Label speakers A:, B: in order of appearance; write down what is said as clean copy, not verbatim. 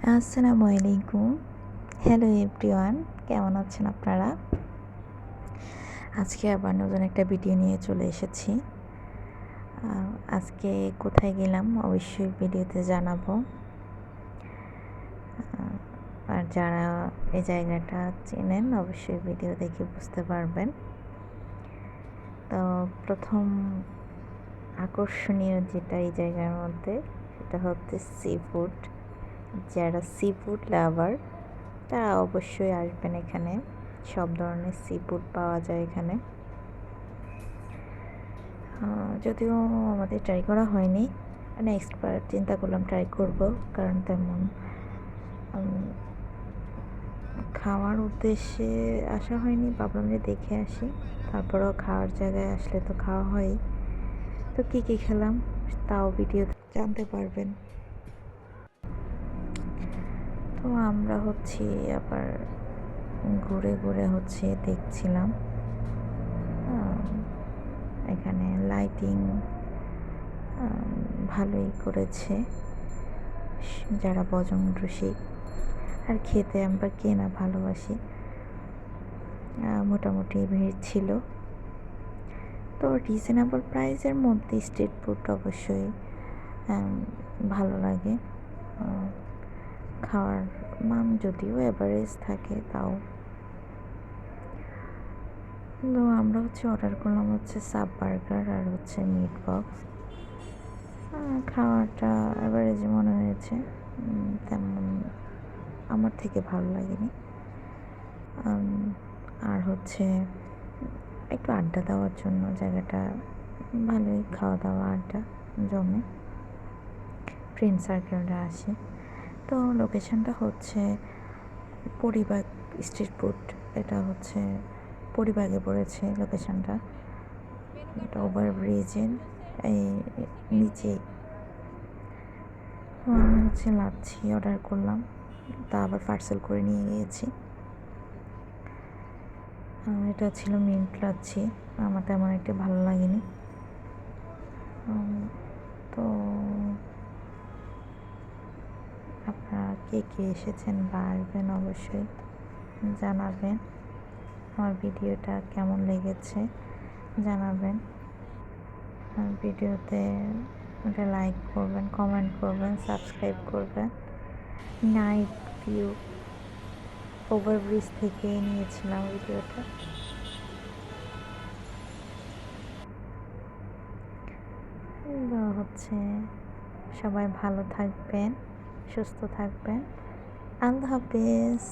A: আসসালামু আলাইকুম। Hello everyone, কেমন আছেন আপনারা? আজকে আবার নতুন একটা ভিডিও নিয়ে চলে এসেছি। আজকে কোথায় গেলাম অবশ্যই ভিডিওতে জানাবো। আর যারা এই জায়গাটা চেনেন অবশ্যই ভিডিও দেখে বুঝতে পারবেন। তো প্রথম আকর্ষণীয় যেটা এই জায়গার মধ্যে সেটা হচ্ছে সি ফুড। যারা সি ফুড লাভার তারা অবশ্যই আসবেন এখানে। সব ধরনের সি ফুড পাওয়া যায় এখানে। যদিও আমাদের ট্রাই করা হয়নি, নেক্সট বার চিন্তা করলাম ট্রাই করব, কারণ তেমন খাওয়ার উদ্দেশ্যে আসা হয়নি। ভাবলাম যে দেখে আসি, তারপরেও খাওয়ার জায়গায় আসলে তো খাওয়া হয়ই। তো কী কী খেলাম তাও ভিডিও জানতে পারবেন। তো আমরা আবার ঘুরে ঘুরে দেখছিলাম এখানে লাইটিং ভালোই করেছে যারা বজং রসিক। আর খেতে আমরা কে না ভালোবাসি। মোটামুটি ভিড় ছিল। তো রিজনেবল প্রাইসের মধ্যে স্ট্রিট ফুড অবশ্যই ভালো লাগে। খাওয়ার মান যদিও অ্যাভারেজ থাকে, তাও তো আমরা অর্ডার করলাম সাব বার্গার আর মিট বক্স। খাওয়াটা অ্যাভারেজ মনে হয়েছে, তেমন আমার থেকে ভালো লাগেনি। আর একটু আড্ডা দেওয়ার জন্য জায়গাটা ভালোই, খাওয়া দাওয়া আড্ডা জমে, ফ্রেন্ড সার্কেলরা আসে। তো লোকেশনটা পরিবাগ স্ট্রিট ফুড। এটা পরিবাগে পড়েছে লোকেশনটা। এটা ওভার ব্রিজের এই নিচেই। তো আমি লাচ্ছি অর্ডার করলাম, তা আবার পার্সেল করে নিয়ে গিয়েছি। এটা ছিল মিন্ট লাচ্ছি, আমার তেমন একটা ভালো লাগেনি। তো আপনারা কে কে এসেছেন বা আসবেন অবশ্যই জানাবেন। আমার ভিডিওটা কেমন লেগেছে জানাবেন। ভিডিওতে একটা লাইক করবেন, কমেন্ট করবেন, সাবস্ক্রাইব করবেন। নাইট ভিউ ওভারব্রিজ থেকে নিয়েছিলাম ভিডিওটা। সবাই ভালো থাকবেন, সুস্থ থাকবেন। আল্লাহ হাফেজ।